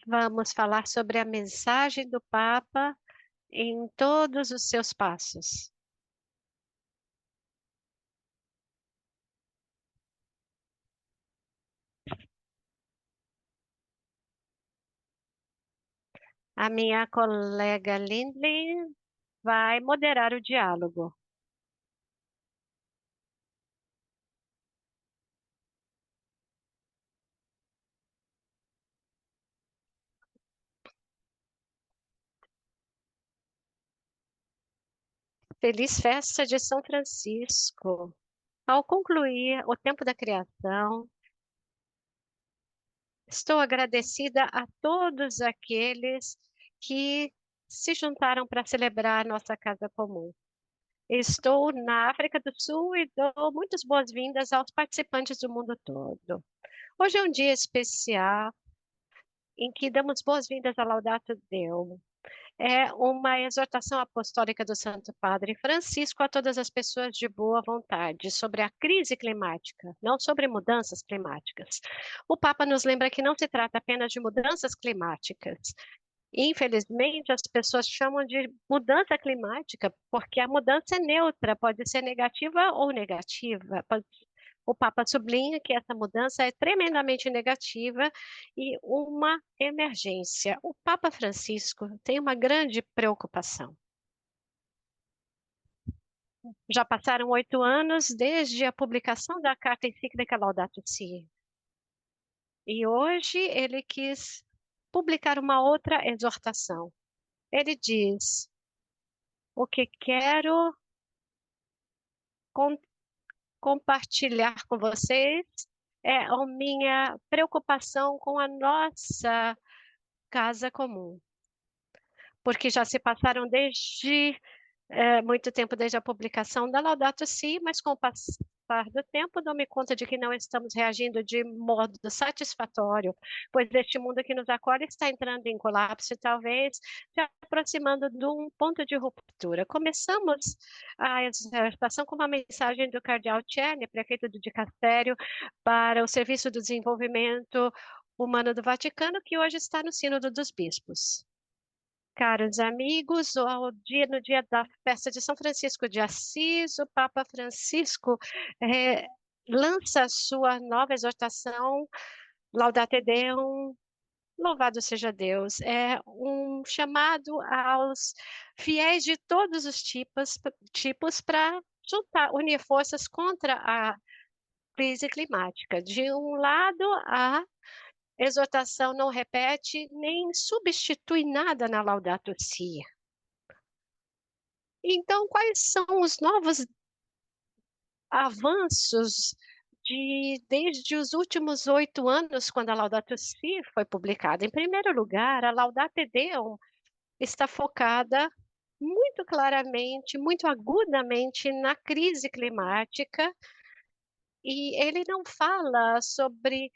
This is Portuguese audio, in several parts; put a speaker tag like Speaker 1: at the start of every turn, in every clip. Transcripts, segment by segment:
Speaker 1: Vamos falar sobre a mensagem do Papa em todos os seus passos. A minha colega Lindley vai moderar o diálogo. Feliz festa de São Francisco. Ao concluir o tempo da criação, estou agradecida a todos aqueles que se juntaram para celebrar nossa casa comum. Estou na África do Sul e dou muitas boas-vindas aos participantes do mundo todo. Hoje é um dia especial em que damos boas-vindas a Laudato Deum. É uma exortação apostólica do Santo Padre Francisco a todas as pessoas de boa vontade sobre a crise climática, não sobre mudanças climáticas. O Papa nos lembra que não se trata apenas de mudanças climáticas. Infelizmente, as pessoas chamam de mudança climática porque a mudança é neutra, pode ser negativa ou negativa. O Papa sublinha que essa mudança é tremendamente negativa e uma emergência. O Papa Francisco tem uma grande preocupação. Já passaram 8 anos desde a publicação da carta encíclica Laudato Si. E hoje ele quis publicar uma outra exortação. Ele diz: o que quero com- compartilhar com vocês é a minha preocupação com a nossa casa comum, porque já se passaram desde muito tempo desde a publicação da Laudato Si, mas com o passar do tempo dou-me conta de que não estamos reagindo de modo satisfatório, pois este mundo que nos acolhe está entrando em colapso e talvez se aproximando de um ponto de ruptura. Começamos a exortação com uma mensagem do cardeal Czerny, prefeito do Dicastério para o Serviço do Desenvolvimento Humano do Vaticano, que hoje está no Sínodo dos Bispos. Caros amigos, no dia da festa de São Francisco de Assis, o Papa Francisco eh, lança a sua nova exortação, Laudate Deum, louvado seja Deus. É um chamado aos fiéis de todos os tipos para juntar, unir forças contra a crise climática. De um lado, a exortação não repete nem substitui nada na Laudato Si. Então, quais são os novos avanços desde os últimos 8 anos, quando a Laudato Si foi publicada? Em primeiro lugar, a Laudate Deum está focada muito claramente, muito agudamente na crise climática, e ele não fala sobre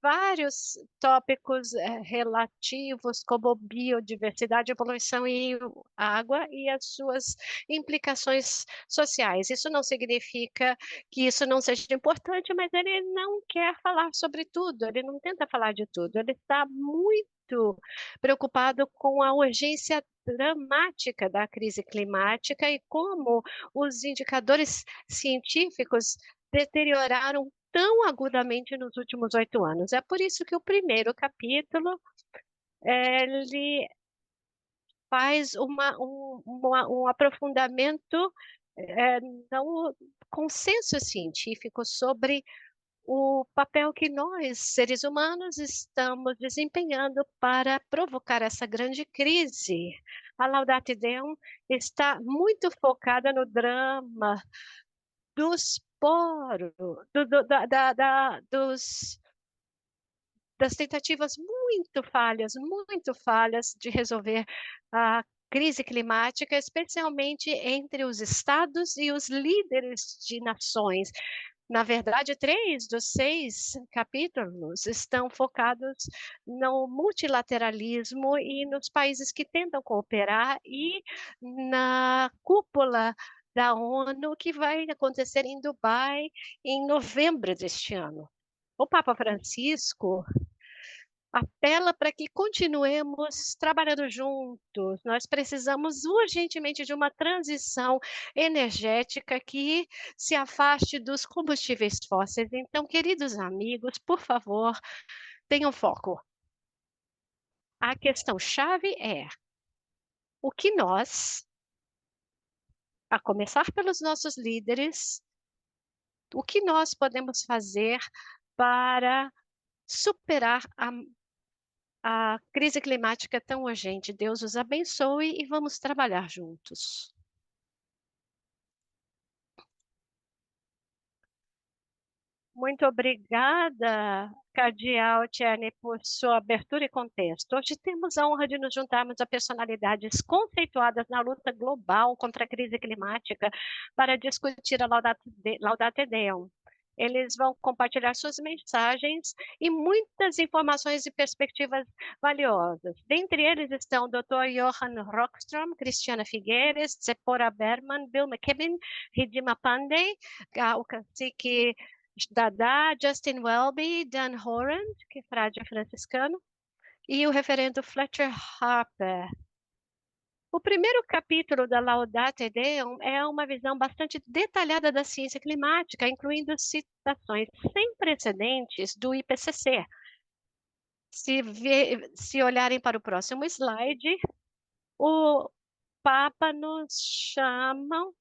Speaker 1: vários tópicos relativos como biodiversidade, poluição e água e as suas implicações sociais. Isso não significa que isso não seja importante, mas ele não quer falar sobre tudo, ele não tenta falar de tudo, ele está muito preocupado com a urgência dramática da crise climática e como os indicadores científicos deterioraram tão agudamente nos últimos 8 anos. É por isso que o primeiro capítulo ele faz um aprofundamento no consenso científico sobre o papel que nós, seres humanos, estamos desempenhando para provocar essa grande crise. A Laudate Deum está muito focada no drama dos poros, das tentativas muito falhas de resolver a crise climática, especialmente entre os estados e os líderes de nações. Na verdade, 3 dos 6 capítulos estão focados no multilateralismo e nos países que tentam cooperar e na cúpula da ONU que vai acontecer em Dubai em novembro deste ano. O Papa Francisco apela para que continuemos trabalhando juntos. Nós precisamos urgentemente de uma transição energética que se afaste dos combustíveis fósseis. Então, queridos amigos, por favor, tenham foco. A questão-chave é o que nós, a começar pelos nossos líderes, o que nós podemos fazer para superar a crise climática tão urgente. Deus os abençoe e vamos trabalhar juntos. Muito obrigada, Cardeal Tierney, por sua abertura e contexto. Hoje temos a honra de nos juntarmos a personalidades conceituadas na luta global contra a crise climática para discutir a Laudate Deum. Eles vão compartilhar suas mensagens e muitas informações e perspectivas valiosas. Dentre eles estão o Dr. Johan Rockström, Cristiana Figueiredo, Zepora Berman, Bill McKibben, Ridima Pandey, o cacique Dada, Justin Welby, Dan Horan, que é frade franciscano, e o reverendo Fletcher Harper. O primeiro capítulo da Laudate Deum é uma visão bastante detalhada da ciência climática, incluindo citações sem precedentes do IPCC. Se olharem para o próximo slide, o Papa a nos chama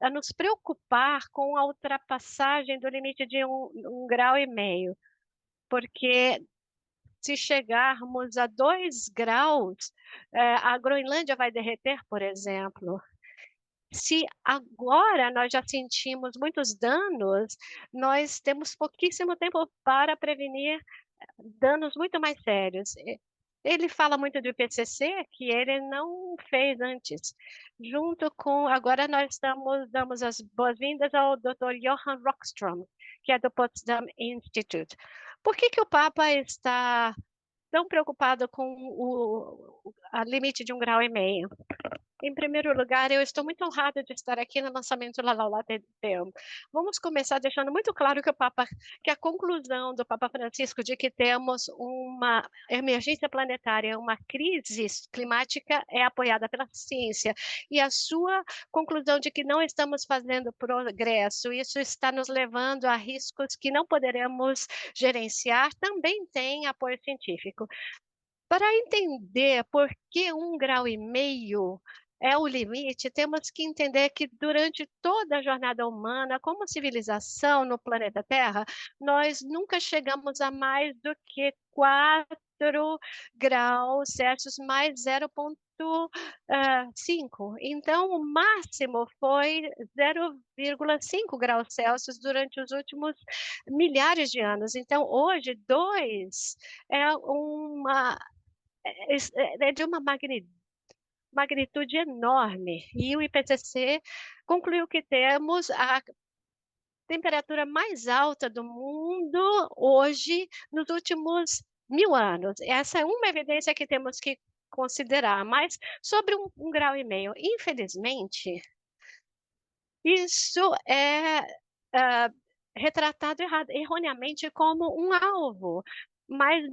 Speaker 1: a nos preocupar com a ultrapassagem do limite de 1,5 graus, porque se chegarmos a 2 graus, a Groenlândia vai derreter, por exemplo. Se agora nós já sentimos muitos danos, nós temos pouquíssimo tempo para prevenir danos muito mais sérios. Ele fala muito do IPCC, que ele não fez antes. Agora nós damos as boas-vindas ao Dr. Johan Rockström, que é do Potsdam Institute. Por que o Papa está tão preocupado com a limite de 1,5 graus? Em primeiro lugar, eu estou muito honrada de estar aqui no lançamento da Laudate Deum. Vamos começar deixando muito claro que a conclusão do Papa Francisco de que temos uma emergência planetária, uma crise climática é apoiada pela ciência, e a sua conclusão de que não estamos fazendo progresso, isso está nos levando a riscos que não poderemos gerenciar, também tem apoio científico. Para entender por que 1,5 graus é o limite, temos que entender que durante toda a jornada humana, como civilização no planeta Terra, nós nunca chegamos a mais do que 4 graus Celsius mais 0,5. Então, o máximo foi 0,5 graus Celsius durante os últimos milhares de anos. Então, hoje, 2 é de uma magnitude enorme. E o IPCC concluiu que temos a temperatura mais alta do mundo hoje, nos últimos 1000 anos. Essa é uma evidência que temos que considerar, mas sobre 1,5 graus, infelizmente, isso é retratado erroneamente como um alvo, mas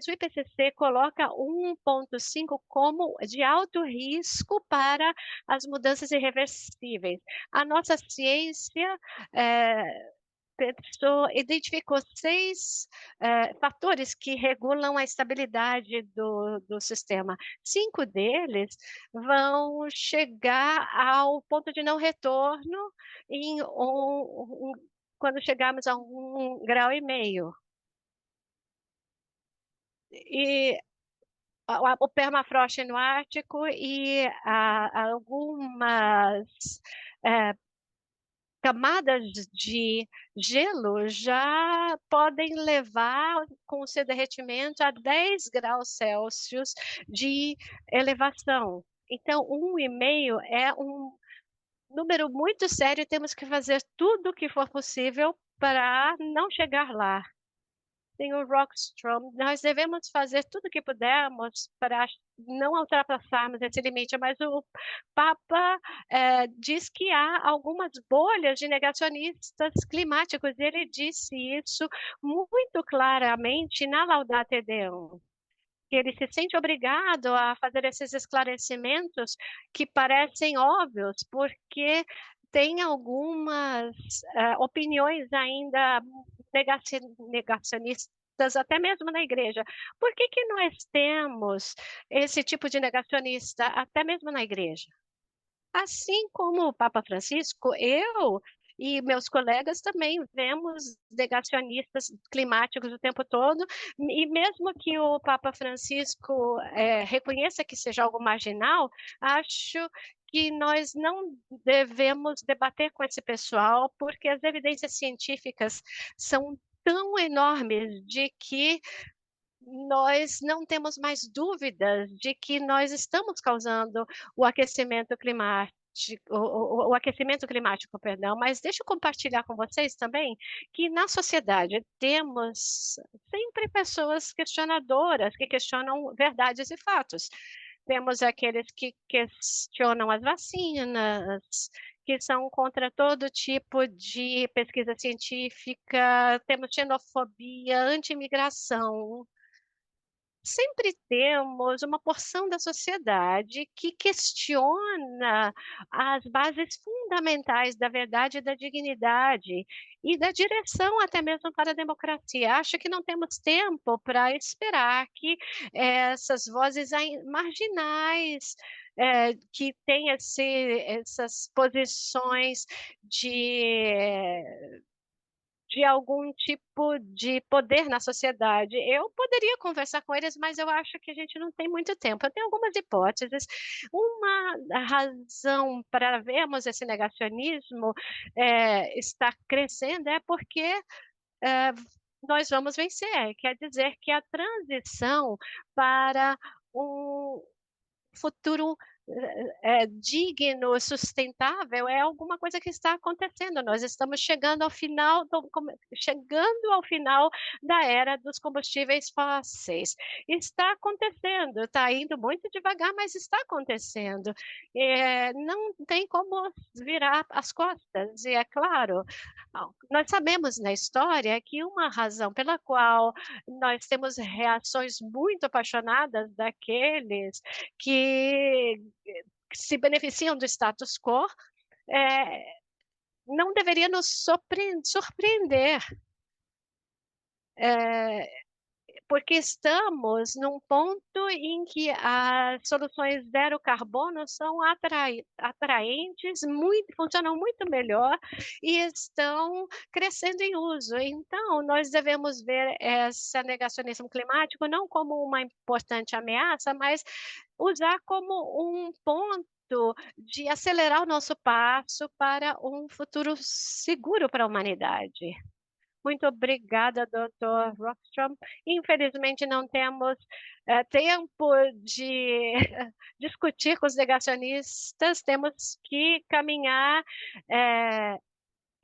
Speaker 1: o IPCC coloca 1,5 como de alto risco para as mudanças irreversíveis. A nossa ciência identificou 6 fatores que regulam a estabilidade do sistema. 5 deles vão chegar ao ponto de não retorno quando chegarmos a 1,5 graus. E o permafrost no Ártico e algumas camadas de gelo já podem levar, com o seu derretimento, a 10 graus Celsius de elevação. Então, 1,5 é um número muito sério e temos que fazer tudo o que for possível para não chegar lá. Senhor Rockstrom, nós devemos fazer tudo o que pudermos para não ultrapassarmos esse limite, mas o Papa diz que há algumas bolhas de negacionistas climáticos. Ele disse isso muito claramente na Laudate Deum, que ele se sente obrigado a fazer esses esclarecimentos que parecem óbvios, porque tem algumas opiniões ainda negacionistas, até mesmo na igreja. Por que que nós temos esse tipo de negacionista, até mesmo na igreja? Assim como o Papa Francisco, eu e meus colegas também vemos negacionistas climáticos o tempo todo, e mesmo que o Papa Francisco reconheça que seja algo marginal, acho que nós não devemos debater com esse pessoal, porque as evidências científicas são tão enormes de que nós não temos mais dúvidas de que nós estamos causando o aquecimento climático. O aquecimento climático, perdão, mas deixa eu compartilhar com vocês também que na sociedade temos sempre pessoas questionadoras que questionam verdades e fatos. Temos aqueles que questionam as vacinas, que são contra todo tipo de pesquisa científica, temos xenofobia, anti-imigração. Sempre temos uma porção da sociedade que questiona as bases fundamentais da verdade e da dignidade e da direção até mesmo para a democracia. Acho que não temos tempo para esperar que essas vozes marginais que têm essas posições de de algum tipo de poder na sociedade. Eu poderia conversar com eles, mas eu acho que a gente não tem muito tempo. Eu tenho algumas hipóteses. Uma razão para vermos esse negacionismo estar crescendo é porque eh, nós vamos vencer. Quer dizer que a transição para um futuro digno, sustentável, é alguma coisa que está acontecendo. Nós estamos chegando ao final da era dos combustíveis fósseis. Está acontecendo, está indo muito devagar, mas está acontecendo. Não tem como virar as costas. E é claro, nós sabemos na história que uma razão pela qual nós temos reações muito apaixonadas daqueles que se beneficiam do status quo, é, não deveria nos surpreender, é, porque estamos num ponto em que as soluções zero carbono são atraentes, funcionam muito melhor e estão crescendo em uso. Então, nós devemos ver esse negacionismo climático não como uma importante ameaça, mas usar como um ponto de acelerar o nosso passo para um futuro seguro para a humanidade. Muito obrigada, Dr. Rockstrom. Infelizmente, não temos tempo de discutir com os negacionistas, temos que caminhar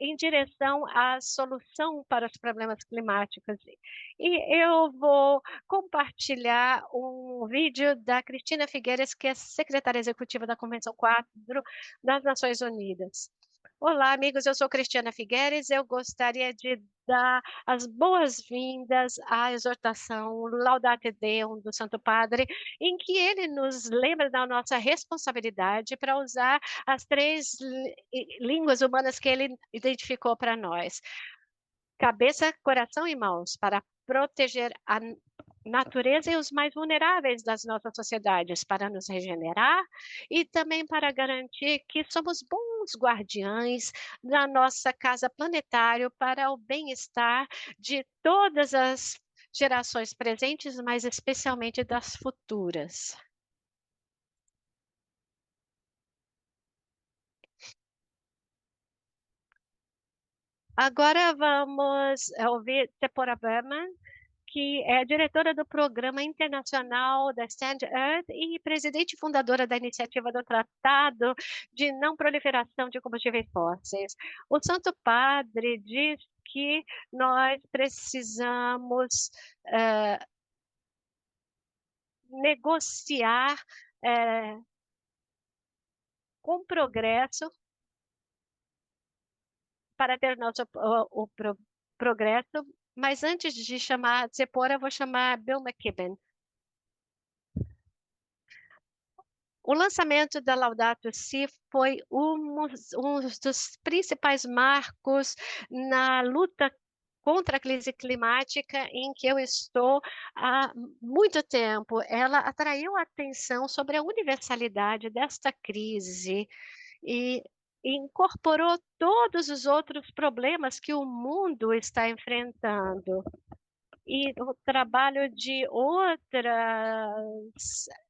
Speaker 1: em direção à solução para os problemas climáticos. E eu vou compartilhar um vídeo da Cristina Figueiras, que é secretária executiva da Convenção 4 das Nações Unidas. Olá, amigos, eu sou Cristiana Figueres. Eu gostaria de dar as boas-vindas à exortação Laudate Deum do Santo Padre, em que ele nos lembra da nossa responsabilidade para usar as três línguas humanas que ele identificou para nós: cabeça, coração e mãos, para proteger a natureza e os mais vulneráveis das nossas sociedades, para nos regenerar e também para garantir que somos bons guardiães da nossa casa planetária para o bem-estar de todas as gerações presentes, mas especialmente das futuras. Agora vamos ouvir Tepora Berman, que é diretora do Programa Internacional da Stand Earth e presidente fundadora da iniciativa do Tratado de Não Proliferação de Combustíveis Fósseis. O Santo Padre diz que nós precisamos eh, negociar eh, com progresso para ter nosso progresso, mas antes de chamar Zepora, eu vou chamar Bill McKibben. O lançamento da Laudato Si foi um dos principais marcos na luta contra a crise climática em que eu estou há muito tempo. Ela atraiu a atenção sobre a universalidade desta crise e incorporou todos os outros problemas que o mundo está enfrentando. E o trabalho de outras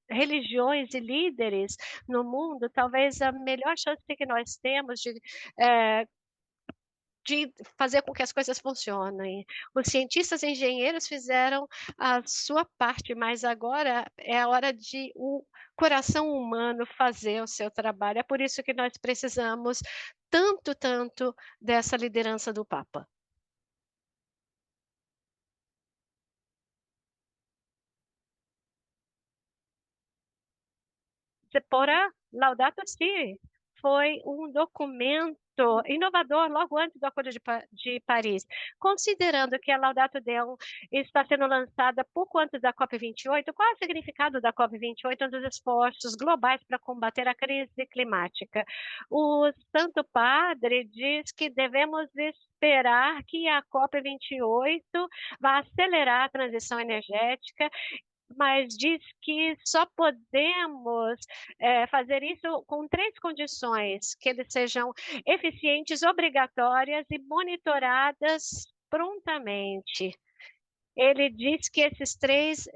Speaker 1: religiões e líderes no mundo, talvez a melhor chance que nós temos eh, de fazer com que as coisas funcionem. Os cientistas e engenheiros fizeram a sua parte, mas agora é a hora de o coração humano fazer o seu trabalho. É por isso que nós precisamos tanto, tanto dessa liderança do Papa. Sephora Laudato Si foi um documento inovador logo antes do Acordo de Paris, considerando que a Laudato Deum está sendo lançada pouco antes da COP28. Qual é o significado da COP28 dos esforços globais para combater a crise climática? O Santo Padre diz que devemos esperar que a COP28 vá acelerar a transição energética, mas diz que só podemos fazer isso com três condições: que eles sejam eficientes, obrigatórias e monitoradas prontamente. Ele diz que essas três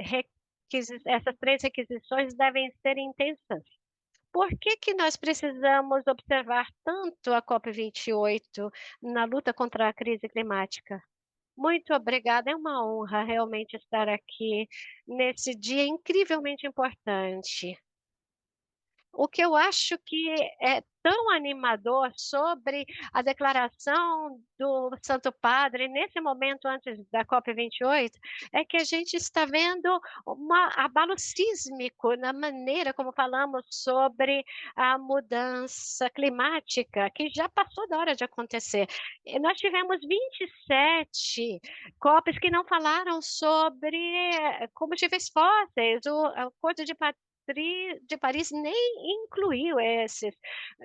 Speaker 1: requisições devem ser intensas. Por que que nós precisamos observar tanto a COP28 na luta contra a crise climática? Muito obrigada, é uma honra realmente estar aqui nesse dia incrivelmente importante. O que eu acho que é tão animador sobre a declaração do Santo Padre, nesse momento antes da COP28, é que a gente está vendo um abalo sísmico na maneira como falamos sobre a mudança climática, que já passou da hora de acontecer. E nós tivemos 27 COPs que não falaram sobre combustíveis fósseis, o Acordo de Paris nem incluiu esses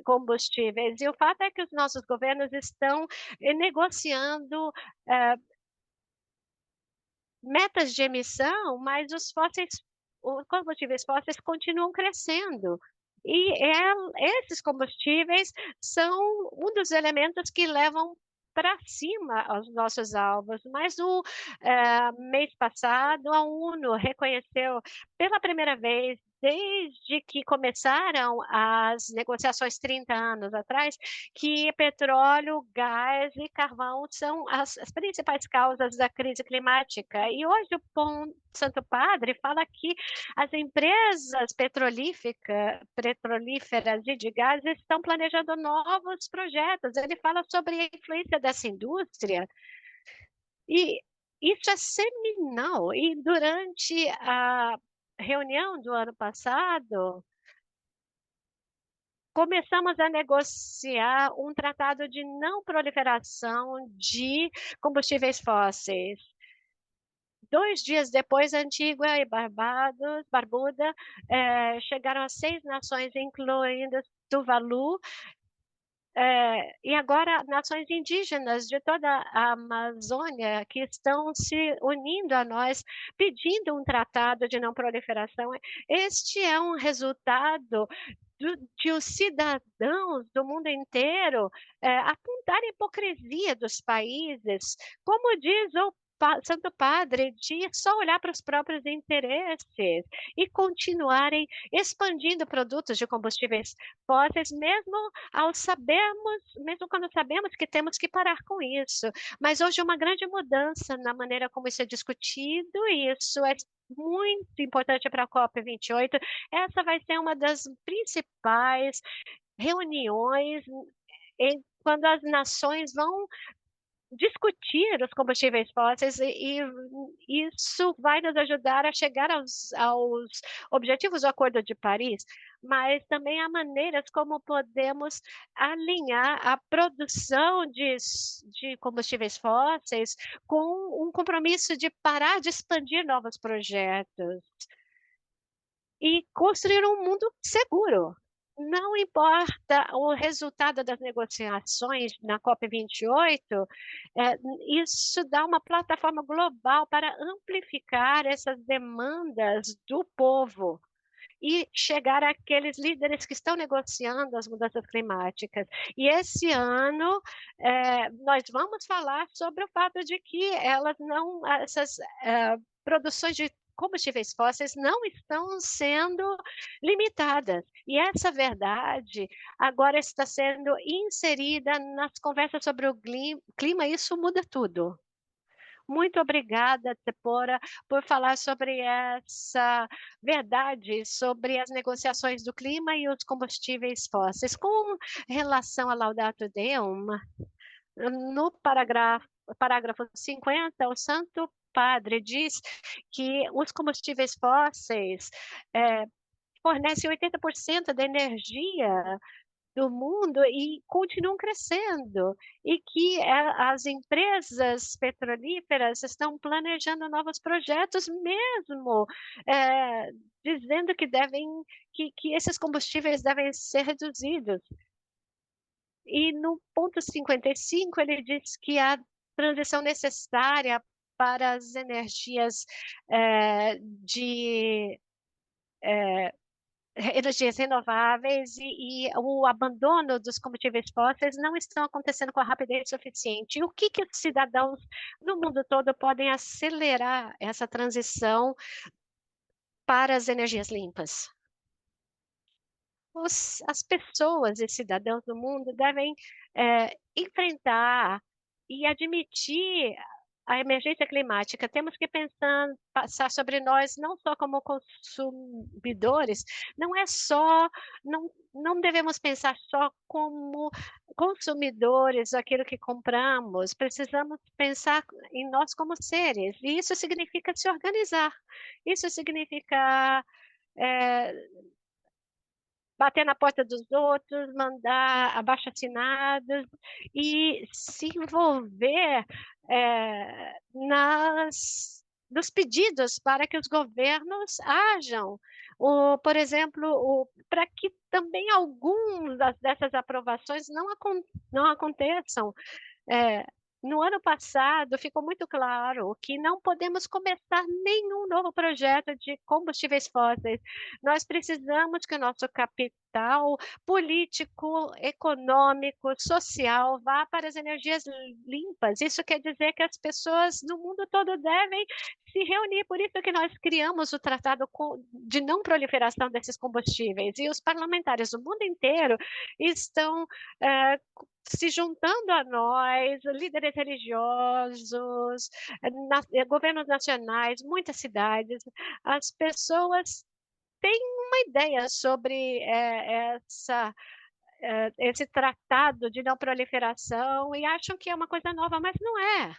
Speaker 1: combustíveis. E o fato é que os nossos governos estão negociando eh, metas de emissão, mas os combustíveis fósseis continuam crescendo. Esses combustíveis são um dos elementos que levam para cima os nossos alvos. Mas mês passado, a ONU reconheceu pela primeira vez, desde que começaram as negociações 30 anos atrás, que petróleo, gás e carvão são as principais causas da crise climática. E hoje Santo Padre fala que as empresas petrolíferas e de gás estão planejando novos projetos. Ele fala sobre a influência dessa indústria e isso é seminal. E durante a reunião do ano passado, começamos a negociar um tratado de não proliferação de combustíveis fósseis. 2 dias depois, Antigua e Barbuda, chegaram a 6 nações, incluindo Tuvalu, e agora nações indígenas de toda a Amazônia que estão se unindo a nós, pedindo um tratado de não proliferação. Este é um resultado de os cidadãos do mundo inteiro apontar a hipocrisia dos países, como diz o Santo Padre, de só olhar para os próprios interesses e continuarem expandindo produtos de combustíveis fósseis, mesmo quando sabemos que temos que parar com isso. Mas hoje é uma grande mudança na maneira como isso é discutido, e isso é muito importante para a COP28. Essa vai ser uma das principais reuniões quando as nações vão discutir os combustíveis fósseis e isso vai nos ajudar a chegar aos objetivos do Acordo de Paris, mas também há maneiras como podemos alinhar a produção de combustíveis fósseis com um compromisso de parar de expandir novos projetos e construir um mundo seguro. Não importa o resultado das negociações na COP28, isso dá uma plataforma global para amplificar essas demandas do povo e chegar àqueles líderes que estão negociando as mudanças climáticas. E esse ano, nós vamos falar sobre o fato de que essas produções de combustíveis fósseis não estão sendo limitadas. E essa verdade agora está sendo inserida nas conversas sobre o clima, e isso muda tudo. Muito obrigada, Tepora, por falar sobre essa verdade sobre as negociações do clima e os combustíveis fósseis. Com relação a Laudato Deum, no parágrafo 50, o Santo Padre diz que os combustíveis fósseis fornecem 80% da energia do mundo e continuam crescendo, e que as empresas petrolíferas estão planejando novos projetos mesmo, dizendo que esses combustíveis devem ser reduzidos. E no ponto 55 ele diz que a transição necessária para as energias de energias renováveis e o abandono dos combustíveis fósseis não estão acontecendo com a rapidez suficiente. E o que os cidadãos no mundo todo podem acelerar essa transição para as energias limpas? As pessoas e cidadãos do mundo devem enfrentar e admitir a emergência climática. Temos que passar sobre nós não só como consumidores, não é só, não devemos pensar só como consumidores daquilo que compramos, precisamos pensar em nós como seres, e isso significa se organizar, isso significa eh, bater na porta dos outros, mandar abaixo-assinados e se envolver nos pedidos para que os governos ajam. Por exemplo, para que também algumas dessas aprovações não aconteçam. É, no ano passado, ficou muito claro que não podemos começar nenhum novo projeto de combustíveis fósseis. Nós precisamos que o nosso capital político, econômico, social vá para as energias limpas. Isso quer dizer que as pessoas no mundo todo devem se reunir. Por isso que nós criamos o Tratado de Não Proliferação desses combustíveis. E os parlamentares do mundo inteiro estão se juntando a nós, líderes religiosos, governos nacionais, muitas cidades, as pessoas têm uma ideia sobre esse tratado de não proliferação e acham que é uma coisa nova, mas não é.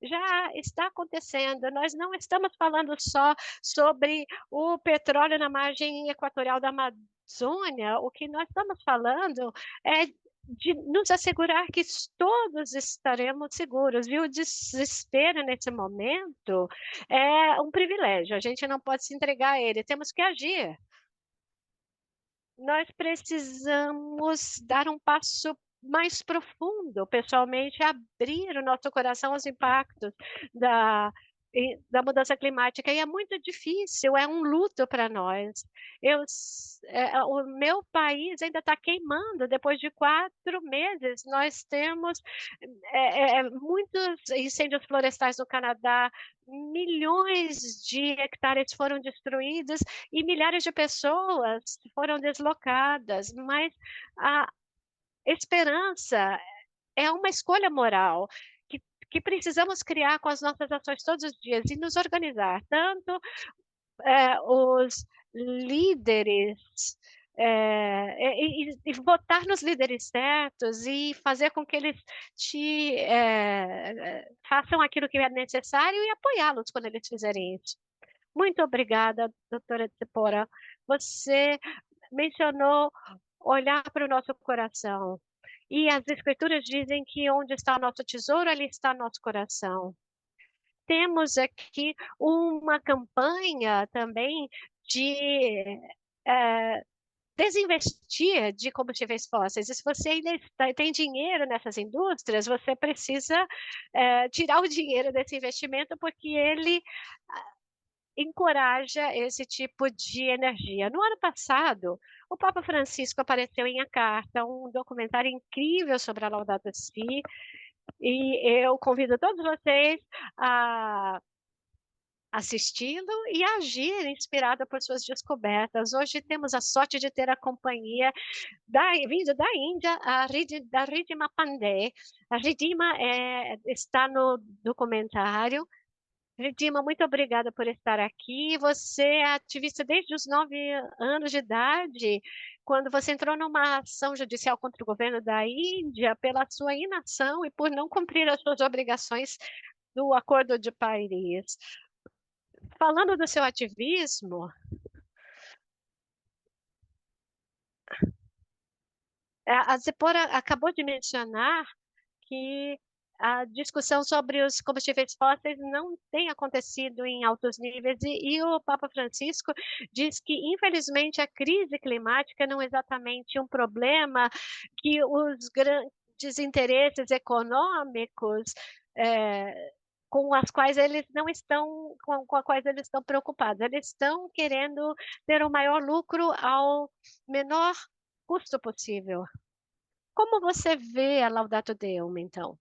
Speaker 1: Já está acontecendo. Nós não estamos falando só sobre o petróleo na margem equatorial da Amazônia. O que nós estamos falando é de nos assegurar que todos estaremos seguros, viu? O desespero nesse momento é um privilégio, a gente não pode se entregar a ele, temos que agir. Nós precisamos dar um passo mais profundo, pessoalmente, abrir o nosso coração aos impactos da, da mudança climática. E é muito difícil, é um luto para nós. O meu país ainda está queimando. Depois de 4 meses, nós temos muitos incêndios florestais no Canadá, milhões de hectares foram destruídos e milhares de pessoas foram deslocadas, mas a esperança é uma escolha moral que precisamos criar com as nossas ações todos os dias e nos organizar, tanto os líderes e votar nos líderes certos e fazer com que eles façam aquilo que é necessário e apoiá-los quando eles fizerem isso. Muito obrigada, doutora Tsipora. Você mencionou olhar para o nosso coração. E as escrituras dizem que onde está o nosso tesouro, ali está o nosso coração. Temos aqui uma campanha também de desinvestir de combustíveis fósseis. E se você ainda tem dinheiro nessas indústrias, você precisa tirar o dinheiro desse investimento porque ele encoraja esse tipo de energia. No ano passado, o Papa Francisco apareceu em A Carta, um documentário incrível sobre a Laudato Si, e eu convido todos vocês a assisti-lo e agir inspirada por suas descobertas. Hoje temos a sorte de ter a companhia vindo da Índia, da Ridhima Pandey. A Ridhima está no documentário. Ridhima, muito obrigada por estar aqui. Você é ativista desde os 9 anos de idade, quando você entrou numa ação judicial contra o governo da Índia pela sua inação e por não cumprir as suas obrigações do Acordo de Paris. Falando do seu ativismo, a Zipora acabou de mencionar que a discussão sobre os combustíveis fósseis não tem acontecido em altos níveis e o Papa Francisco diz que, infelizmente, a crise climática não é exatamente um problema que os grandes interesses econômicos com as quais eles não estão, com as quais eles estão preocupados. Eles estão querendo ter o maior lucro ao menor custo possível. Como você vê a Laudato Deum, então?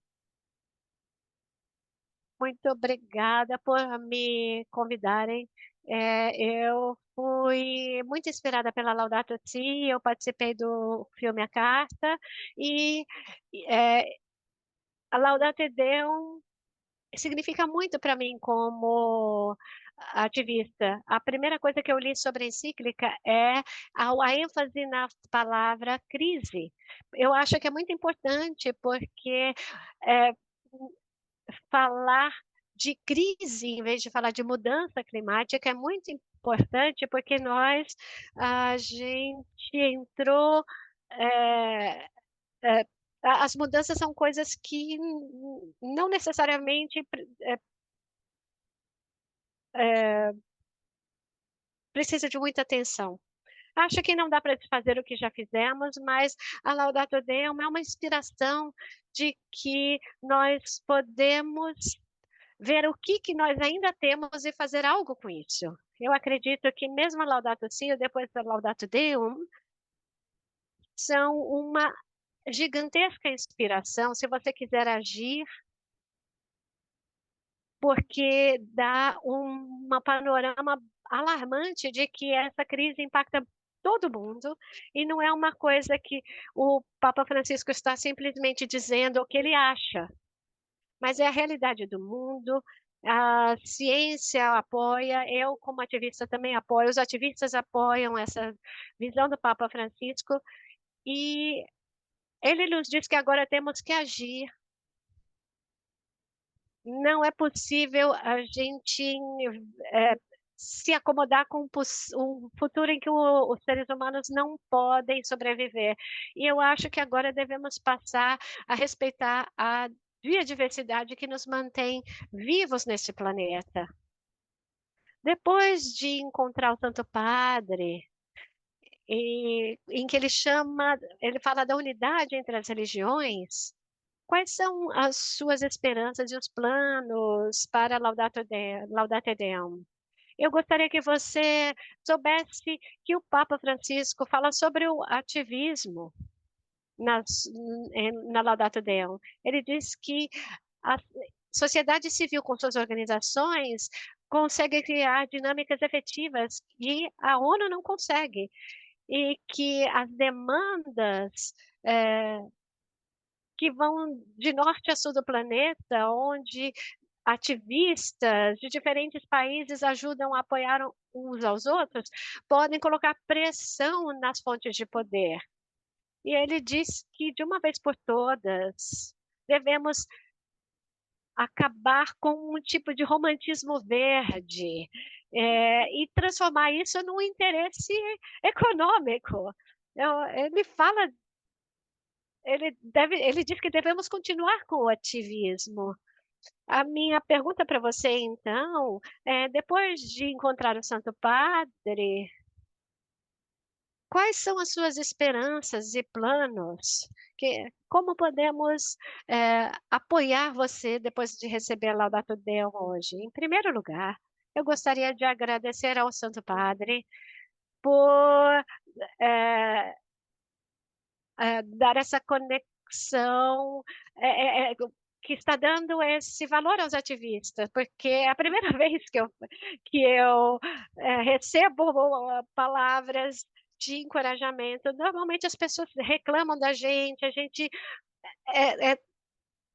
Speaker 1: Muito obrigada por me convidarem. Eu fui muito inspirada pela Laudato Si, eu participei do filme A Carta, e é, a Laudato Deum significa muito para mim como ativista. A primeira coisa que eu li sobre a encíclica é a ênfase na palavra crise. Eu acho que é muito importante porque é, falar de crise em vez de falar de mudança climática é muito importante porque a gente entrou é, é, as mudanças são coisas que não necessariamente precisa de muita atenção. Acho que não dá para fazer o que já fizemos, mas a Laudato Deum é uma inspiração de que nós podemos ver o que nós ainda temos e fazer algo com isso. Eu acredito que mesmo a Laudato Si e depois da Laudato Deum são uma gigantesca inspiração se você quiser agir, porque dá uma panorama alarmante de que essa crise impacta todo mundo e não é uma coisa que o Papa Francisco está simplesmente dizendo o que ele acha, mas é a realidade do mundo. A ciência apoia, eu como ativista também apoio, os ativistas apoiam essa visão do Papa Francisco e ele nos diz que agora temos que agir. Não é possível a gente é, se acomodar com um futuro em que os seres humanos não podem sobreviver. E eu acho que agora devemos passar a respeitar a biodiversidade que nos mantém vivos nesse planeta. Depois de encontrar o Santo Padre, em que ele fala da unidade entre as religiões, quais são as suas esperanças e os planos para Laudate Deum? Eu gostaria que você soubesse que o Papa Francisco fala sobre o ativismo nas, na Laudato Deum. Ele diz que a sociedade civil, com suas organizações, consegue criar dinâmicas efetivas e a ONU não consegue. E que as demandas eh, que vão de norte a sul do planeta, onde ativistas de diferentes países ajudam a apoiar uns aos outros, podem colocar pressão nas fontes de poder. E ele diz que, de uma vez por todas, devemos acabar com um tipo de romantismo verde, e transformar isso num interesse econômico. Ele fala, ele diz que devemos continuar com o ativismo. A minha pergunta para você, então, é, depois de encontrar o Santo Padre, quais são as suas esperanças e planos? Como podemos, apoiar você depois de receber a Laudato Deum hoje? Em primeiro lugar, eu gostaria de agradecer ao Santo Padre por, eh, dar essa conexão, que está dando esse valor aos ativistas, porque é a primeira vez que eu recebo palavras de encorajamento. Normalmente as pessoas reclamam da gente, a gente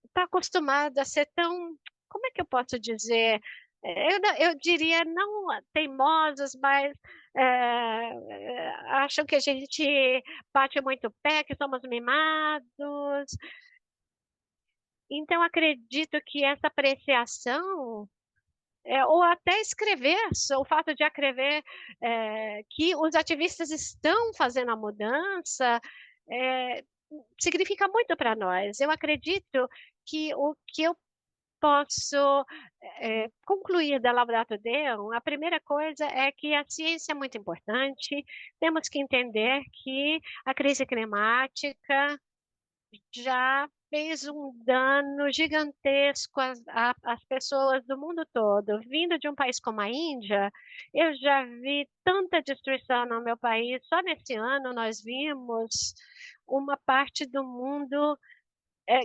Speaker 1: está acostumado a ser tão, como é que eu posso dizer? Eu diria não teimosos, mas acham que a gente bate muito o pé, que somos mimados. Então, acredito que essa apreciação, ou até escrever, o fato de escrever que os ativistas estão fazendo a mudança, é, significa muito para nós. Eu acredito que o que eu posso concluir da Laudato Deum, a primeira coisa é que a ciência é muito importante, temos que entender que a crise climática já fez um dano gigantesco às pessoas do mundo todo. Vindo de um país como a Índia, eu já vi tanta destruição no meu país. Só nesse ano nós vimos uma parte do mundo é,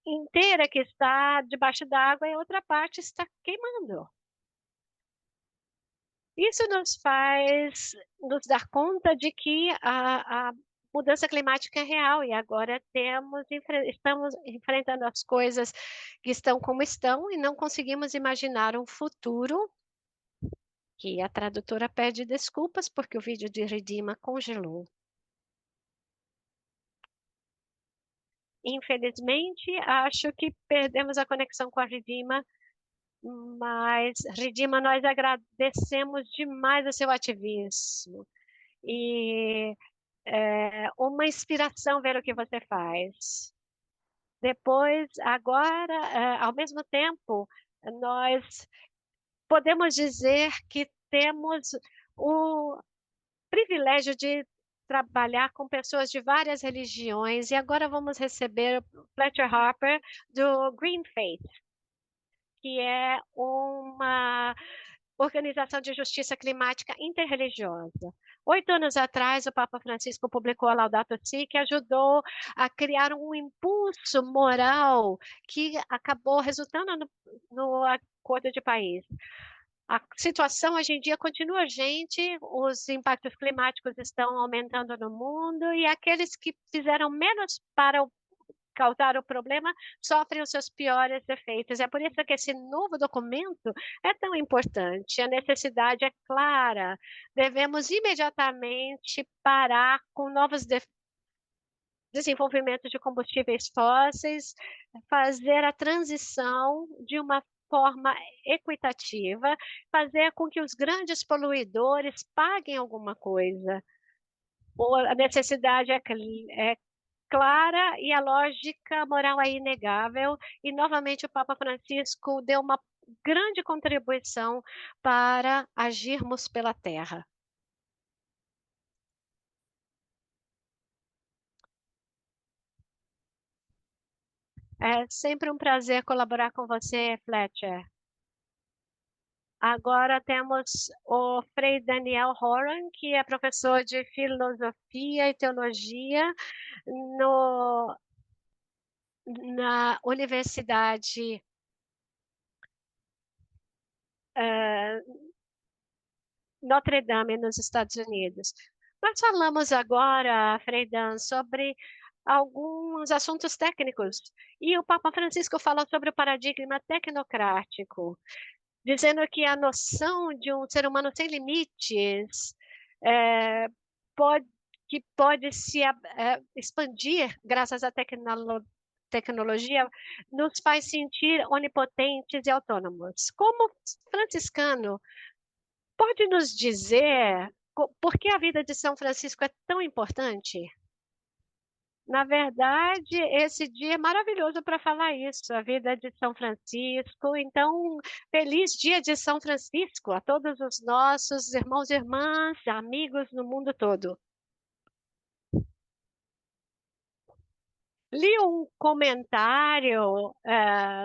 Speaker 1: inteira que está debaixo d'água e outra parte está queimando. Isso nos faz nos dar conta de que a mudança climática é real e agora estamos enfrentando as coisas que estão como estão e não conseguimos imaginar um futuro que a tradutora pede desculpas porque o vídeo de Ridima congelou. Infelizmente, acho que perdemos a conexão com a Ridima, mas Ridima, nós agradecemos demais o seu ativismo. E é uma inspiração ver o que você faz. Depois, agora, ao mesmo tempo, nós podemos dizer que temos o privilégio de trabalhar com pessoas de várias religiões e agora vamos receber o Fletcher Harper do Green Faith, que é uma Organização de Justiça Climática Interreligiosa. 8 anos atrás, o Papa Francisco publicou a Laudato Si, que ajudou a criar um impulso moral que acabou resultando no acordo de Paris. A situação hoje em dia continua urgente, os impactos climáticos estão aumentando no mundo e aqueles que fizeram menos para causar o problema sofrem os seus piores efeitos. É por isso que esse novo documento é tão importante. A necessidade é clara. Devemos imediatamente parar com novos desenvolvimentos de combustíveis fósseis, fazer a transição de uma forma equitativa, fazer com que os grandes poluidores paguem alguma coisa. A necessidade é clara e a lógica moral é inegável. E, novamente, o Papa Francisco deu uma grande contribuição para agirmos pela Terra. É sempre um prazer colaborar com você, Fletcher. Agora temos o Frei Daniel Horan, que é professor de filosofia e teologia no, na Universidade eh, Notre Dame, nos Estados Unidos. Nós falamos agora, Freidan, sobre alguns assuntos técnicos. E o Papa Francisco fala sobre o paradigma tecnocrático, dizendo que a noção de um ser humano sem limites é, pode, que pode expandir graças à tecnologia, nos faz sentir onipotentes e autônomos. Como franciscano, pode nos dizer por que a vida de São Francisco é tão importante? Na verdade, esse dia é maravilhoso para falar isso, a vida de São Francisco. Então, feliz dia de São Francisco a todos os nossos irmãos e irmãs, amigos no mundo todo. Li um comentário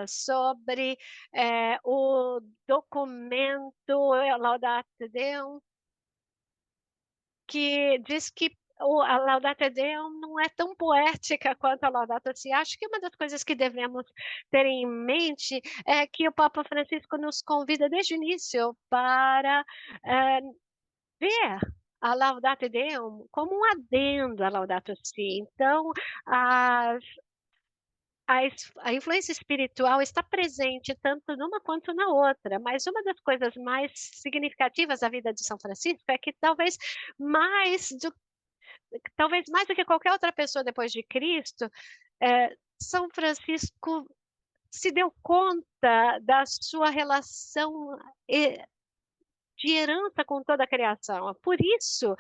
Speaker 1: sobre o documento Laudato Deum, que diz que a Laudato Deum não é tão poética quanto a Laudato Si. Acho que uma das coisas que devemos ter em mente é que o Papa Francisco nos convida desde o início para eh, ver a Laudato Deum como um adendo à Laudato Si. Então, as a influência espiritual está presente tanto numa quanto na outra, mas uma das coisas mais significativas da vida de São Francisco é que mais do talvez mais do que qualquer outra pessoa depois de Cristo, São Francisco se deu conta da sua relação de herança com toda a criação. Por isso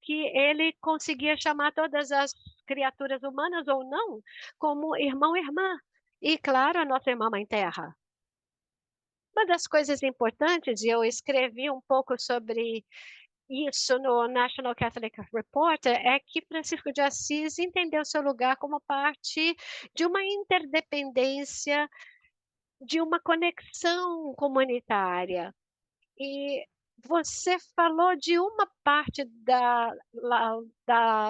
Speaker 1: que ele conseguia chamar todas as criaturas humanas ou não como irmão e irmã. E, claro, a nossa irmã Mãe Terra. Uma das coisas importantes, e eu escrevi um pouco sobre isso no National Catholic Reporter, é que Francisco de Assis entendeu seu lugar como parte de uma interdependência, de uma conexão comunitária. E você falou de uma parte da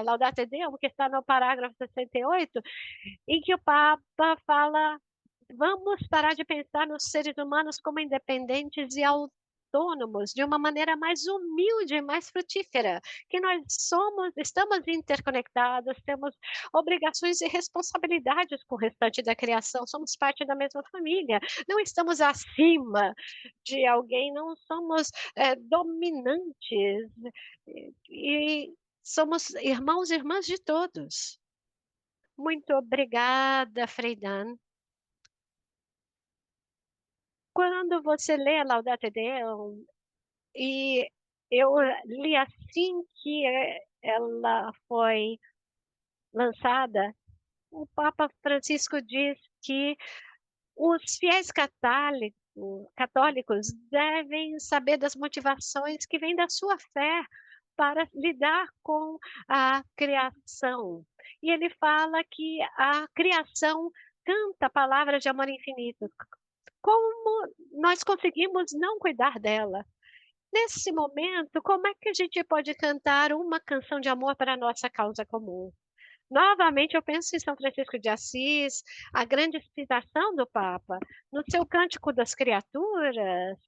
Speaker 1: Laudate Deum, que está no parágrafo 68, em que o Papa fala: vamos parar de pensar nos seres humanos como independentes e autônomos, de uma maneira mais humilde e mais frutífera, que nós estamos interconectados, temos obrigações e responsabilidades com o restante da criação, somos parte da mesma família, não estamos acima de alguém, não somos dominantes e somos irmãos e irmãs de todos. Muito obrigada, Freidan. Quando você lê a Laudate Deum, e eu li assim que ela foi lançada, o Papa Francisco diz que os fiéis católicos devem saber das motivações que vêm da sua fé para lidar com a criação. E ele fala que a criação canta palavras de amor infinito. Como nós conseguimos não cuidar dela? Nesse momento, como é que a gente pode cantar uma canção de amor para a nossa causa comum? Novamente, eu penso em São Francisco de Assis, a grande inspiração do Papa, no seu Cântico das Criaturas,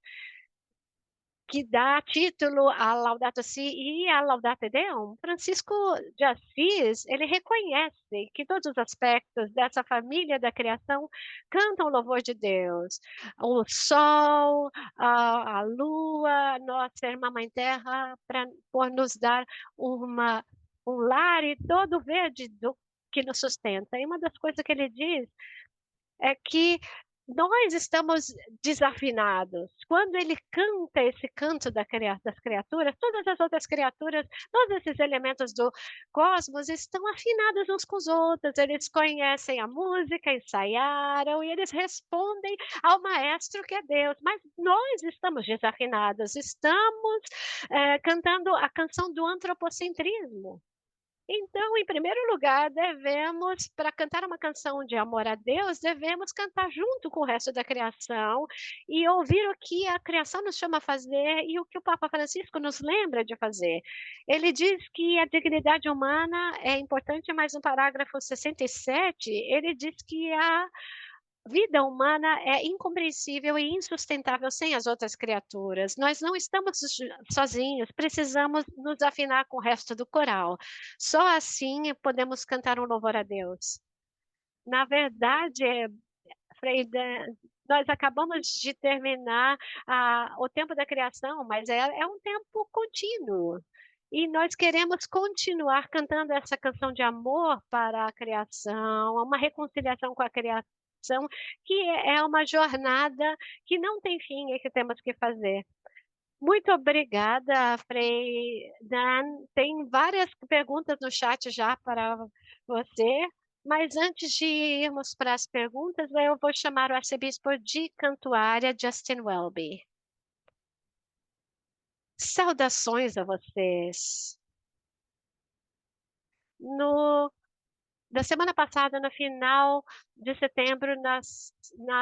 Speaker 1: que dá título à Laudato Si e à Laudate Deum. Francisco de Assis, ele reconhece que todos os aspectos dessa família da criação cantam o louvor de Deus. O sol, a lua, nossa irmã Mãe Terra, por nos dar um lar e todo o verde que nos sustenta. E uma das coisas que ele diz é que nós estamos desafinados. Quando ele canta esse canto das criaturas, todas as outras criaturas, todos esses elementos do cosmos estão afinados uns com os outros. Eles conhecem a música, ensaiaram e eles respondem ao maestro que é Deus. Mas nós estamos desafinados, estamos cantando a canção do antropocentrismo. Então, em primeiro lugar, para cantar uma canção de amor a Deus, devemos cantar junto com o resto da criação e ouvir o que a criação nos chama a fazer e o que o Papa Francisco nos lembra de fazer. Ele diz que a dignidade humana é importante, mas no parágrafo 67, ele diz que vida humana é incompreensível e insustentável sem as outras criaturas. Nós não estamos sozinhos, precisamos nos afinar com o resto do coral. Só assim podemos cantar um louvor a Deus. Na verdade, Freida, nós acabamos de terminar o tempo da criação, mas é um tempo contínuo. E nós queremos continuar cantando essa canção de amor para a criação, uma reconciliação com a criação, que é uma jornada que não tem fim e que temos que fazer. Muito obrigada, Frei Dan. Tem várias perguntas no chat já para você, mas antes de irmos para as perguntas, eu vou chamar o arcebispo de Cantuária, Justin Welby. Saudações a vocês. Da semana passada, no final de setembro, na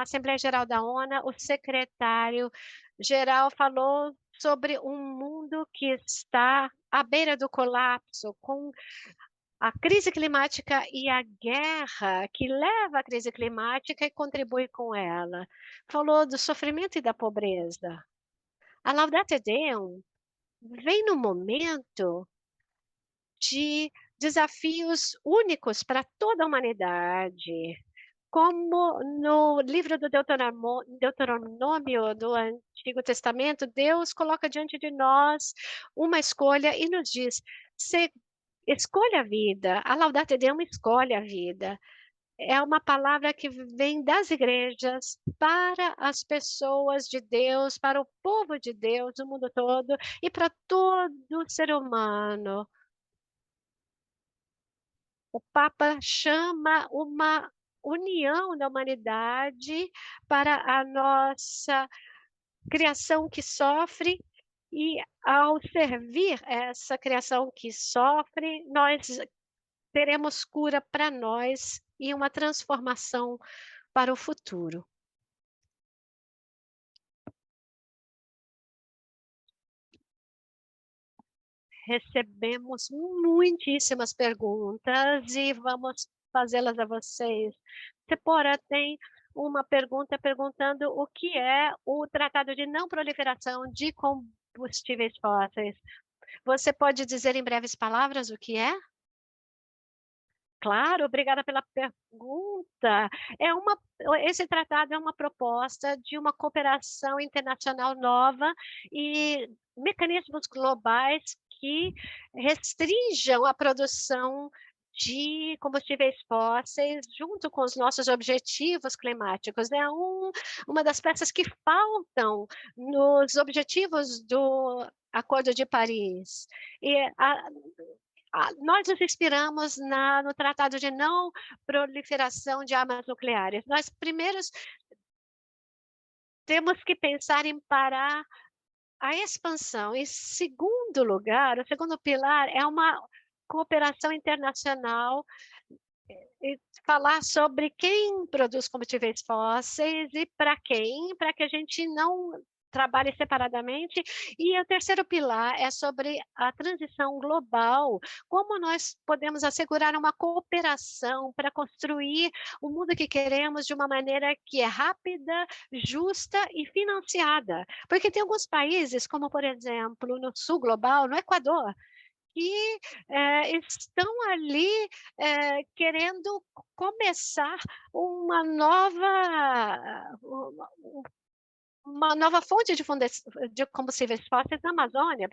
Speaker 1: Assembleia Geral da ONU, o secretário-geral falou sobre um mundo que está à beira do colapso, com a crise climática e a guerra que leva à crise climática e contribui com ela. Falou do sofrimento e da pobreza. A Laudate Deum vem no momento de desafios únicos para toda a humanidade. Como no livro do Deuteronômio do Antigo Testamento, Deus coloca diante de nós uma escolha e nos diz: escolha a vida. A Laudate Deum escolhe a vida. É uma palavra que vem das igrejas para as pessoas de Deus, para o povo de Deus, o mundo todo, e para todo ser humano. O Papa chama uma união da humanidade para a nossa criação que sofre, e ao servir essa criação que sofre, nós teremos cura para nós e uma transformação para o futuro. Recebemos muitíssimas perguntas e vamos fazê-las a vocês. Sepora tem uma pergunta perguntando o que é o Tratado de Não Proliferação de Combustíveis Fósseis. Você pode dizer em breves palavras o que é? Claro, obrigada pela pergunta. Esse tratado é uma proposta de uma cooperação internacional nova e mecanismos globais que restringam a produção de combustíveis fósseis junto com os nossos objetivos climáticos. É uma das peças que faltam nos objetivos do Acordo de Paris. E nós nos inspiramos no Tratado de Não Proliferação de Armas Nucleares. Nós primeiros temos que pensar em parar a expansão. Em segundo lugar, o segundo pilar é uma cooperação internacional e falar sobre quem produz combustíveis fósseis e para que a gente não trabalhe separadamente. E o terceiro pilar é sobre a transição global, como nós podemos assegurar uma cooperação para construir o mundo que queremos de uma maneira que é rápida, justa e financiada. Porque tem alguns países, como por exemplo no sul global, no Equador, que estão ali querendo começar uma nova fonte de combustíveis fósseis na Amazônia.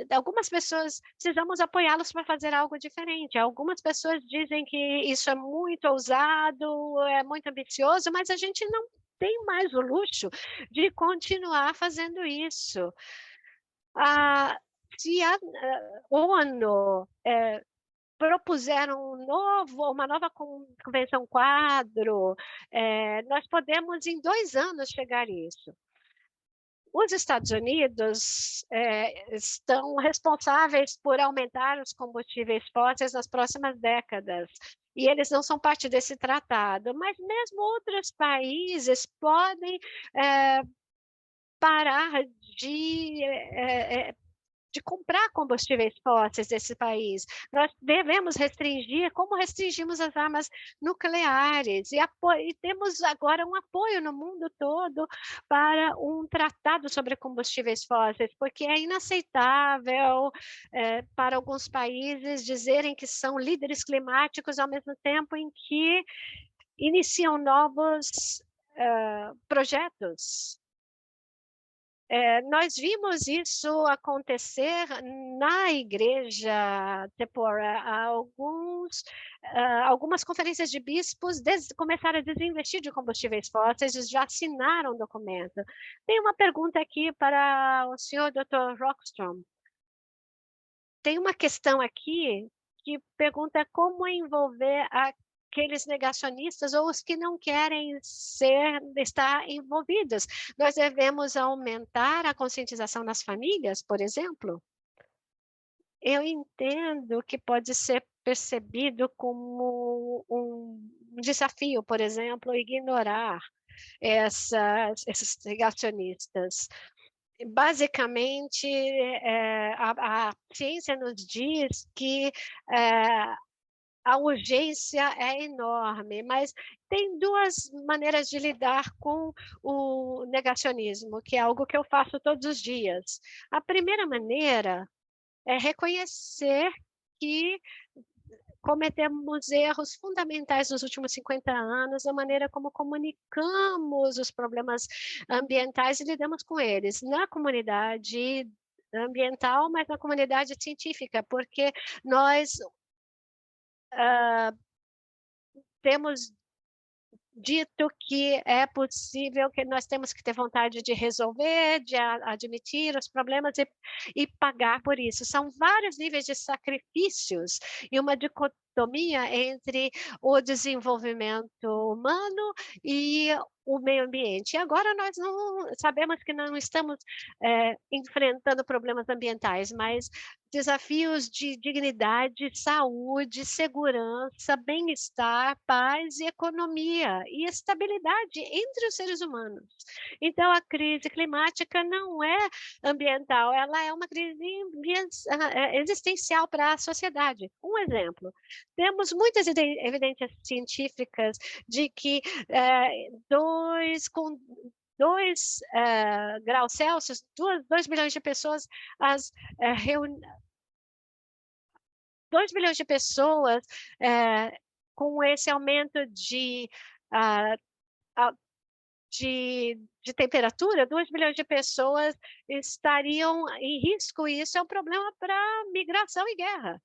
Speaker 1: Algumas pessoas, precisamos apoiá-los para fazer algo diferente. Algumas pessoas dizem que isso é muito ousado, é muito ambicioso, mas a gente não tem mais o luxo de continuar fazendo isso. Se a ONU propuseram uma nova convenção quadro, nós podemos em 2 anos chegar a isso. Os Estados Unidos estão responsáveis por aumentar os combustíveis fósseis nas próximas décadas, e eles não são parte desse tratado, mas mesmo outros países podem parar de de comprar combustíveis fósseis desse país. Nós devemos restringir, como restringimos as armas nucleares, e temos agora um apoio no mundo todo para um tratado sobre combustíveis fósseis, porque é inaceitável para alguns países dizerem que são líderes climáticos ao mesmo tempo em que iniciam novos projetos. Nós vimos isso acontecer na igreja Tepora. Algumas conferências de bispos começaram a desinvestir de combustíveis fósseis e já assinaram o documento. Tem uma pergunta aqui para o senhor Dr. Rockstrom. Tem uma questão aqui que pergunta como envolver aqueles negacionistas ou os que não querem estar envolvidos. Nós devemos aumentar a conscientização nas famílias, por exemplo? Eu entendo que pode ser percebido como um desafio, por exemplo, ignorar esses negacionistas. Basicamente, a ciência nos diz que a urgência é enorme, mas tem duas maneiras de lidar com o negacionismo, que é algo que eu faço todos os dias. A primeira maneira é reconhecer que cometemos erros fundamentais nos últimos 50 anos, a maneira como comunicamos os problemas ambientais e lidamos com eles na comunidade ambiental, mas na comunidade científica, porque nós temos dito que é possível, que nós temos que ter vontade de resolver, de admitir os problemas e pagar por isso. São vários níveis de sacrifícios e uma dicotomia entre o desenvolvimento humano e o meio ambiente. E agora nós não sabemos que não estamos enfrentando problemas ambientais, mas desafios de dignidade, saúde, segurança, bem-estar, paz e economia e estabilidade entre os seres humanos. Então, a crise climática não é ambiental, ela é uma crise existencial para a sociedade. Um exemplo, temos muitas evidências científicas de que com 2 graus Celsius, 2 bilhões de pessoas, 2 bilhões de pessoas com esse aumento ah, de temperatura, 2 bilhões de pessoas estariam em risco, e isso é um problema para migração e guerra.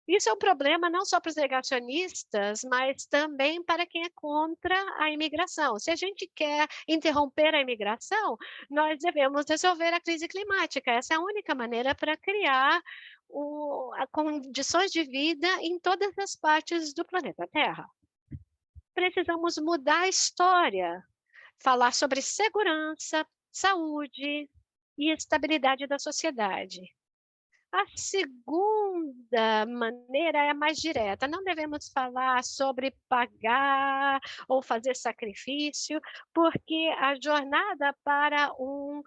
Speaker 1: Isso é um problema não só para os negacionistas, mas também para quem é contra a imigração. Se a gente quer interromper a imigração, nós devemos resolver a crise climática. Essa é a única maneira para criar condições de vida em todas as partes do planeta Terra. Precisamos mudar a história, falar sobre segurança, saúde e estabilidade da sociedade. A segunda maneira é mais direta. Não devemos falar sobre pagar ou fazer sacrifício, porque a jornada para um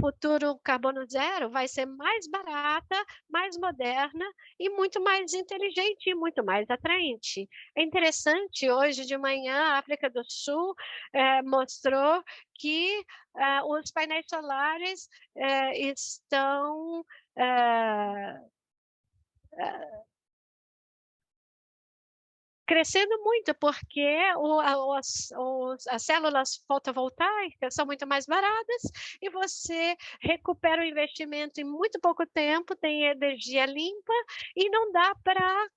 Speaker 1: futuro carbono zero vai ser mais barata, mais moderna e muito mais inteligente e muito mais atraente. É interessante, hoje de manhã, a África do Sul mostrou que os painéis solares estão crescendo muito, porque as células fotovoltaicas são muito mais baratas e você recupera o investimento em muito pouco tempo, tem energia limpa e não dá para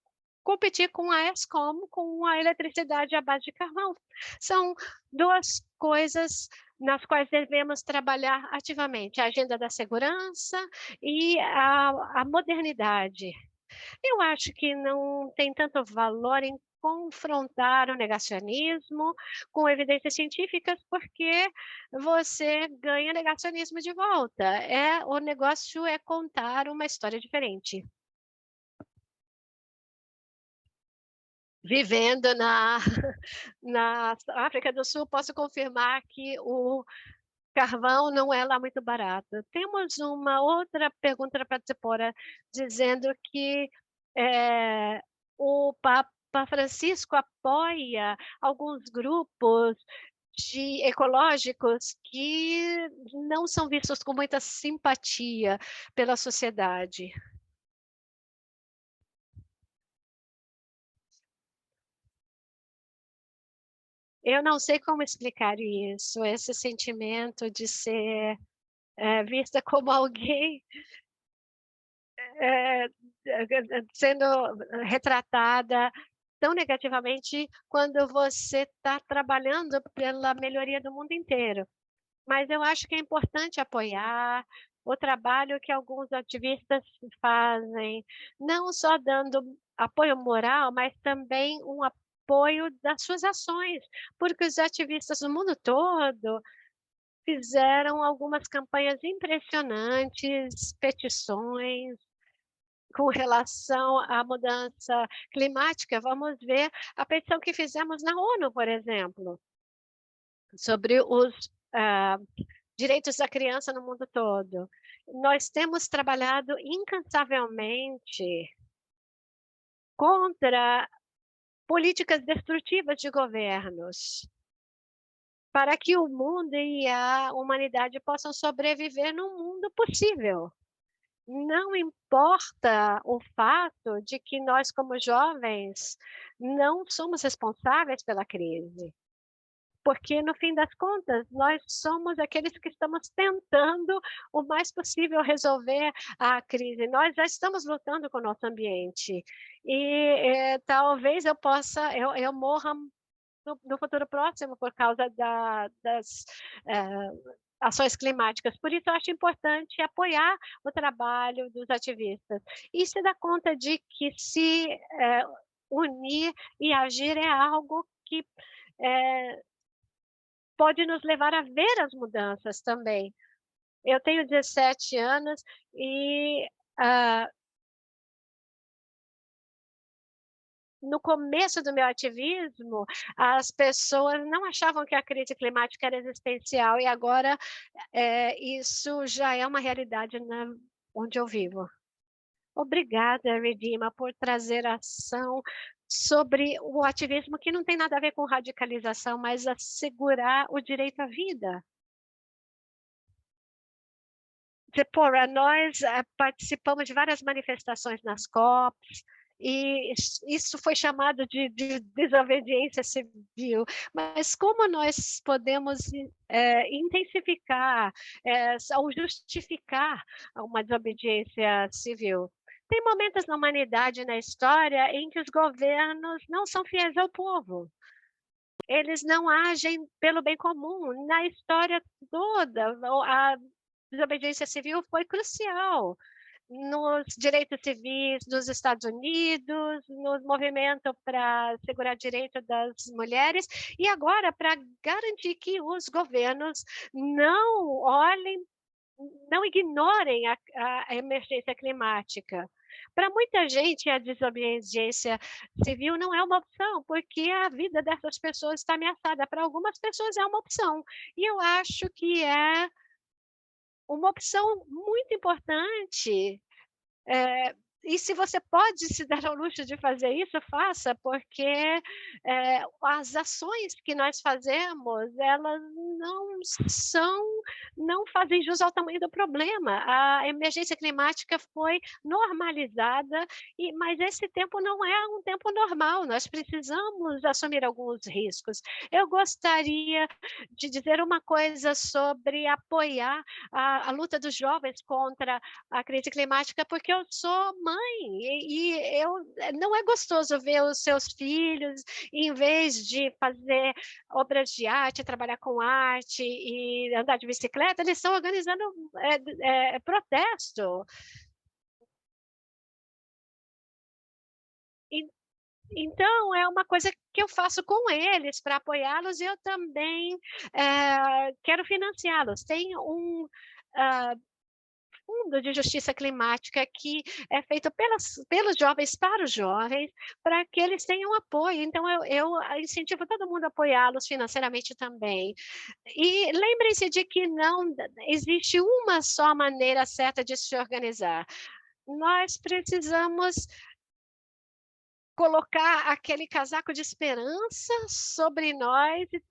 Speaker 1: competir com a Escom, com a eletricidade à base de carvão. São duas coisas nas quais devemos trabalhar ativamente: a agenda da segurança e a modernidade. Eu acho que não tem tanto valor em confrontar o negacionismo com evidências científicas, porque você ganha negacionismo de volta. O negócio é contar uma história diferente. Vivendo na África do Sul, posso confirmar que carvão não é lá muito barato. Temos uma outra pergunta para Tsipora, dizendo que eh, o Papa Francisco apoia alguns grupos de ecológicos que não são vistos com muita simpatia pela sociedade. Eu não sei como explicar isso, esse sentimento de ser vista como alguém eh, sendo retratada tão negativamente quando você está trabalhando pela melhoria do mundo inteiro. Mas eu acho que é importante apoiar o trabalho que alguns ativistas fazem, não só dando apoio moral, mas também um apoio das suas ações, porque os ativistas do mundo todo fizeram algumas campanhas impressionantes, petições com relação à mudança climática. Vamos ver a petição que fizemos na ONU, por exemplo, sobre os direitos da criança no mundo todo. Nós temos trabalhado incansavelmente contra políticas destrutivas de governos, para que o mundo e a humanidade possam sobreviver no mundo possível. Não importa o fato de que nós, como jovens, não somos responsáveis pela crise, porque no fim das contas, nós somos aqueles que estamos tentando o mais possível resolver a crise. Nós já estamos lutando com o nosso ambiente e talvez eu morra no futuro próximo por causa das ações climáticas. Por isso, eu acho importante apoiar o trabalho dos ativistas e se dar conta de que se unir e agir é algo que pode nos levar a ver as mudanças também. Eu tenho 17 anos e, ah, no começo do meu ativismo, as pessoas não achavam que a crise climática era existencial e agora, isso já é uma realidade onde eu vivo. Obrigada, Redima, por trazer ação sobre o ativismo que não tem nada a ver com radicalização, mas assegurar o direito à vida. Zipporah, nós participamos de várias manifestações nas COPs, e isso foi chamado de desobediência civil. Mas como nós podemos intensificar ou justificar uma desobediência civil? Tem momentos na humanidade e na história em que os governos não são fiéis ao povo. Eles não agem pelo bem comum. Na história toda, a desobediência civil foi crucial nos direitos civis dos Estados Unidos, no movimento para segurar direito das mulheres e agora para garantir que os governos não olhem, não ignorem a emergência climática. Para muita gente, a desobediência civil não é uma opção, porque a vida dessas pessoas está ameaçada. Para algumas pessoas é uma opção. E eu acho que é uma opção muito importante. E se você pode se dar ao luxo de fazer isso, faça, porque as ações que nós fazemos, elas não são, não fazem jus ao tamanho do problema. A emergência climática foi normalizada, mas esse tempo não é um tempo normal. Nós precisamos assumir alguns riscos. Eu gostaria de dizer uma coisa sobre apoiar a luta dos jovens contra a crise climática, porque eu sou mãe não é gostoso ver os seus filhos, em vez de fazer obras de arte, trabalhar com arte e andar de bicicleta, eles estão organizando protesto. E, então, é uma coisa que eu faço com eles para apoiá-los e eu também quero financiá-los. Tem um fundo de justiça climática que é feito pelos jovens para os jovens, para que eles tenham apoio. Então, eu incentivo todo mundo a apoiá-los financeiramente também. E lembrem-se de que não existe uma só maneira certa de se organizar. Nós precisamos colocar aquele casaco de esperança sobre nós e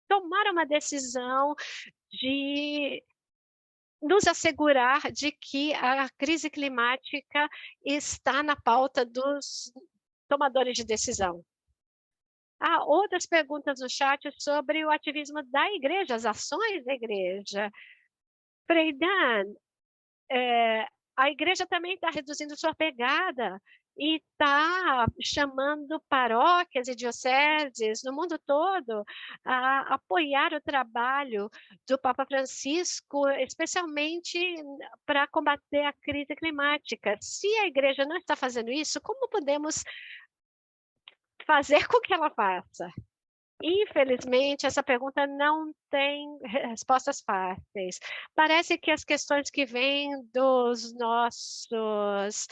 Speaker 1: tomar uma decisão de nos assegurar de que a crise climática está na pauta dos tomadores de decisão. Há outras perguntas no chat sobre o ativismo da igreja, as ações da igreja. Freidan, a igreja também está reduzindo sua pegada e está chamando paróquias e dioceses no mundo todo a apoiar o trabalho do Papa Francisco, especialmente para combater a crise climática. Se a igreja não está fazendo isso, como podemos fazer com que ela faça? Infelizmente, essa pergunta não tem respostas fáceis. Parece que as questões que vêm dos nossos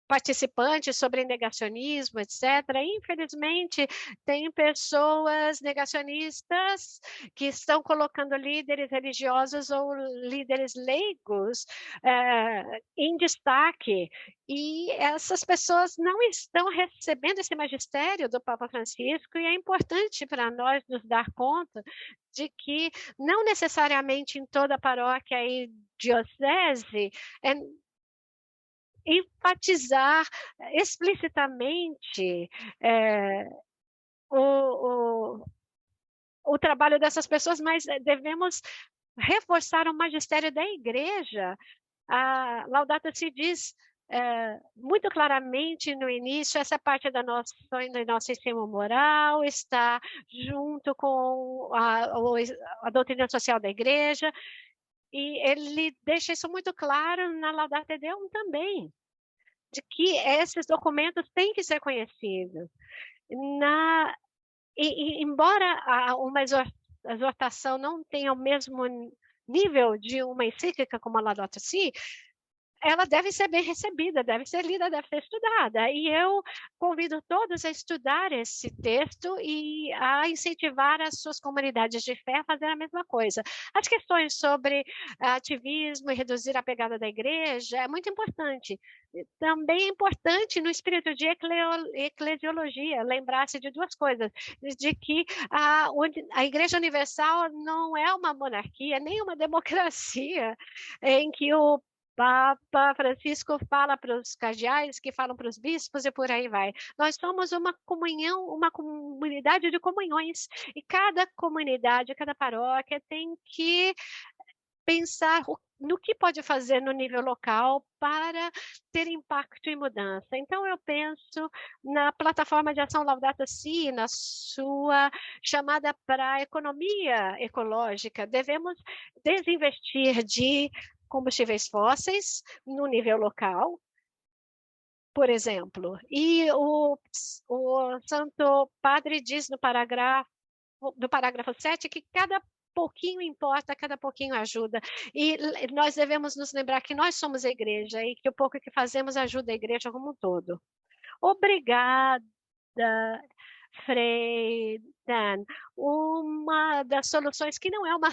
Speaker 1: participantes sobre negacionismo, etc. Infelizmente, tem pessoas negacionistas que estão colocando líderes religiosos ou líderes leigos em destaque, e essas pessoas não estão recebendo esse magistério do Papa Francisco, e é importante para nós nos dar conta de que não necessariamente em toda paróquia e diocese enfatizar explicitamente o, o, o trabalho dessas pessoas, mas devemos reforçar o magistério da igreja. A Laudato Si diz muito claramente no início, essa parte do nosso ensino moral está junto com a doutrina social da igreja, e ele deixa isso muito claro na Laudato Deum também, de que esses documentos têm que ser conhecidos. Embora uma exortação não tenha o mesmo nível de uma encíclica como a Laudato Si', ela deve ser bem recebida, deve ser lida, deve ser estudada. E eu convido todos a estudar esse texto e a incentivar as suas comunidades de fé a fazer a mesma coisa. As questões sobre ativismo e reduzir a pegada da igreja é muito importante. Também é importante no espírito de eclesiologia lembrar-se de duas coisas, de que a Igreja Universal não é uma monarquia, nem uma democracia em que o Papa Francisco fala para os cardeais, que falam para os bispos e por aí vai. Nós somos uma comunhão, uma comunidade de comunhões, e cada comunidade, cada paróquia tem que pensar no que pode fazer no nível local para ter impacto e mudança. Então, eu penso na plataforma de ação Laudato Si', na sua chamada para a economia ecológica. Devemos desinvestir de combustíveis fósseis no nível local, por exemplo. E o Santo Padre diz no parágrafo 7 que cada pouquinho importa, cada pouquinho ajuda. E nós devemos nos lembrar que nós somos a igreja e que o pouco que fazemos ajuda a igreja como um todo. Obrigada, Frei Dan. Uma das soluções, que não é uma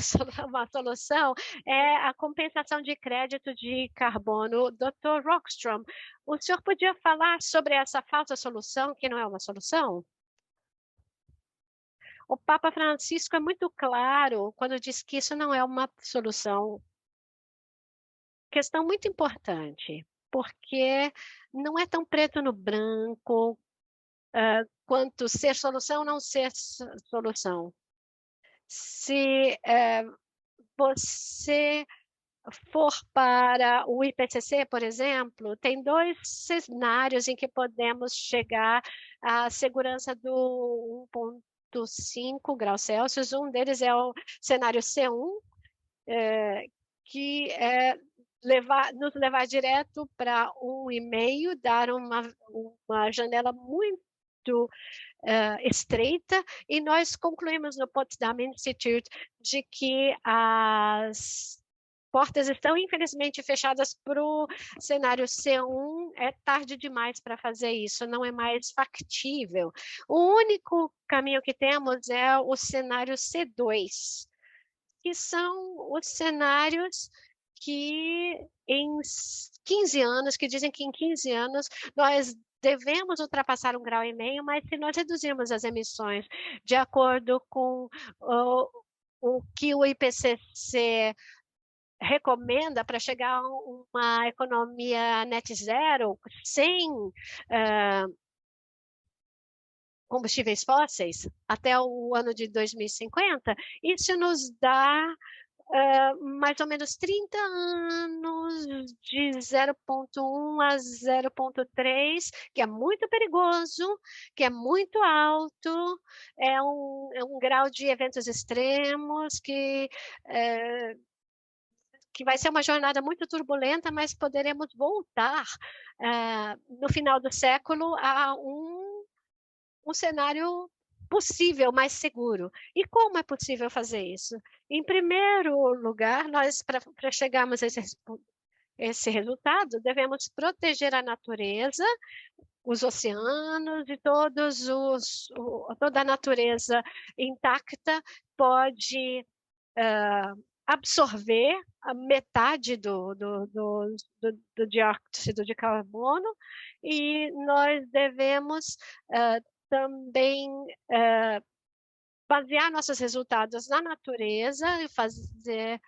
Speaker 1: solução, é a compensação de crédito de carbono. Dr. Rockstrom, o senhor podia falar sobre essa falsa solução, que não é uma solução? O Papa Francisco é muito claro quando diz que isso não é uma solução. Questão muito importante, porque não é tão preto no branco quanto ser solução ou não ser solução. Se você for para o IPCC, por exemplo, tem dois cenários em que podemos chegar à segurança do 1,5 graus Celsius. Um deles é o cenário C1, que é nos levar direto para 1,5, dar uma janela muito estreita, e nós concluímos no Potsdam Institute de que portas estão infelizmente fechadas para o cenário C1, é tarde demais para fazer isso, não é mais factível. O único caminho que temos é o cenário C2, que são os cenários que em 15 anos, que dizem que em 15 anos nós devemos ultrapassar 1,5 graus, mas se nós reduzirmos as emissões de acordo com o que o IPCC recomenda para chegar a uma economia net zero, sem combustíveis fósseis, até o ano de 2050, isso nos dá mais ou menos 30 anos de 0,1 a 0,3, que é muito perigoso, que é muito alto, é um grau de eventos extremos que vai ser uma jornada muito turbulenta, mas poderemos voltar no final do século a um cenário possível, mais seguro. E como é possível fazer isso? Em primeiro lugar, nós, para chegarmos a esse resultado, devemos proteger a natureza, os oceanos e toda a natureza intacta pode absorver a metade do dióxido de carbono, e nós devemos também basear nossos resultados na natureza e fazer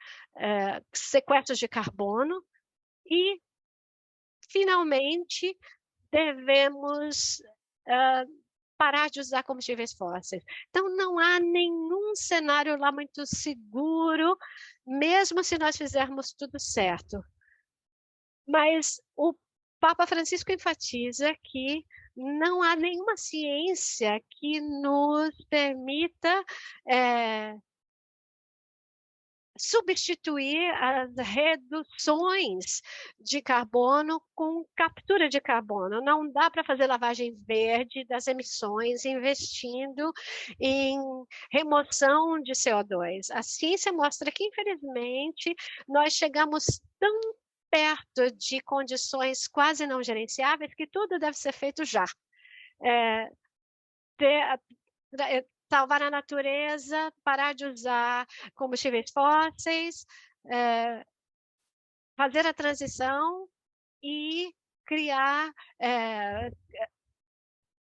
Speaker 1: sequestros de carbono. E, finalmente, devemos parar de usar combustíveis fósseis. Então, não há nenhum cenário lá muito seguro, mesmo se nós fizermos tudo certo. Mas o Papa Francisco enfatiza que não há nenhuma ciência que nos permita substituir as reduções de carbono com captura de carbono. Não dá para fazer lavagem verde das emissões investindo em remoção de CO2. A ciência mostra que, infelizmente, nós chegamos tão perto de condições quase não gerenciáveis que tudo deve ser feito já. Salvar a natureza, parar de usar combustíveis fósseis, fazer a transição e criar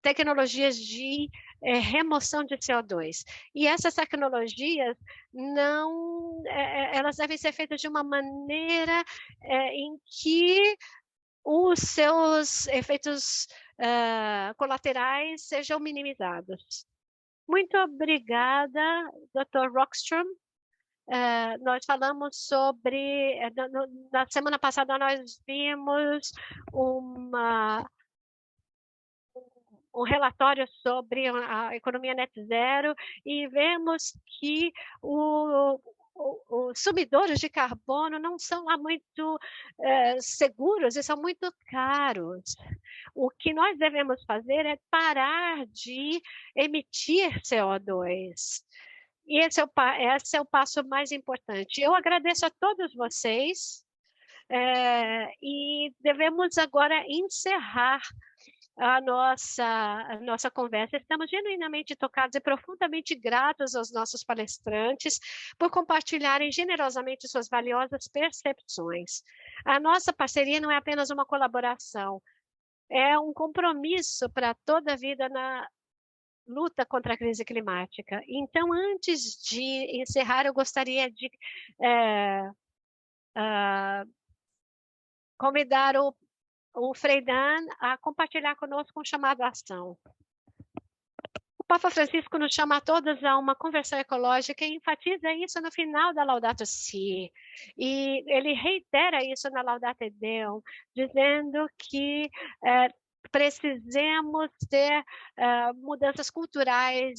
Speaker 1: tecnologias de remoção de CO2. E essas tecnologias elas devem ser feitas de uma maneira em que os seus efeitos colaterais sejam minimizados. Muito obrigada, Dr. Rockstrom. Nós falamos sobre... Na semana passada, nós vimos um relatório sobre a economia net zero e vemos que os sumidouros de carbono não são lá muito seguros e são muito caros. O que nós devemos fazer é parar de emitir CO2. E esse é o passo mais importante. Eu agradeço a todos vocês e devemos agora encerrar a nossa conversa. Estamos genuinamente tocados e profundamente gratos aos nossos palestrantes por compartilharem generosamente suas valiosas percepções. A nossa parceria não é apenas uma colaboração, é um compromisso para toda a vida na luta contra a crise climática. Então, antes de encerrar, eu gostaria de convidar o Frei Dan a compartilhar conosco um chamado à ação. O Papa Francisco nos chama a todos a uma conversão ecológica e enfatiza isso no final da Laudato Si. E ele reitera isso na Laudato Deum, dizendo que precisamos ter mudanças culturais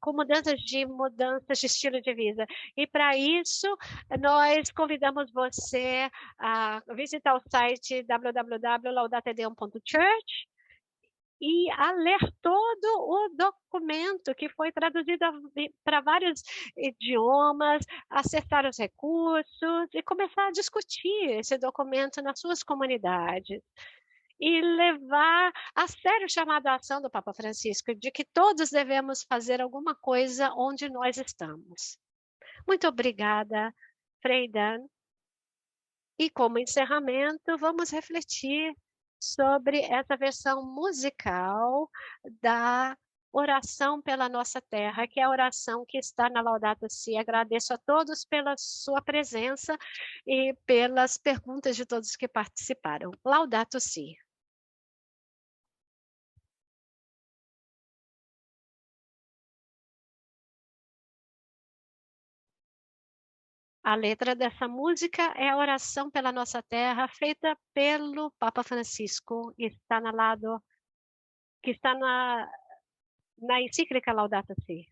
Speaker 1: com mudanças de estilo de vida. E para isso, nós convidamos você a visitar o site www.laudatedeum.church e a ler todo o documento que foi traduzido para vários idiomas, acessar os recursos e começar a discutir esse documento nas suas comunidades. E levar a sério o chamado à ação do Papa Francisco, de que todos devemos fazer alguma coisa onde nós estamos. Muito obrigada, Frei Dan. E como encerramento, vamos refletir sobre essa versão musical da oração pela nossa terra, que é a oração que está na Laudato Si. Agradeço a todos pela sua presença e pelas perguntas de todos que participaram. Laudato Si. A letra dessa música é a oração pela nossa terra, feita pelo Papa Francisco, e está na lado, que está na encíclica Laudato Si.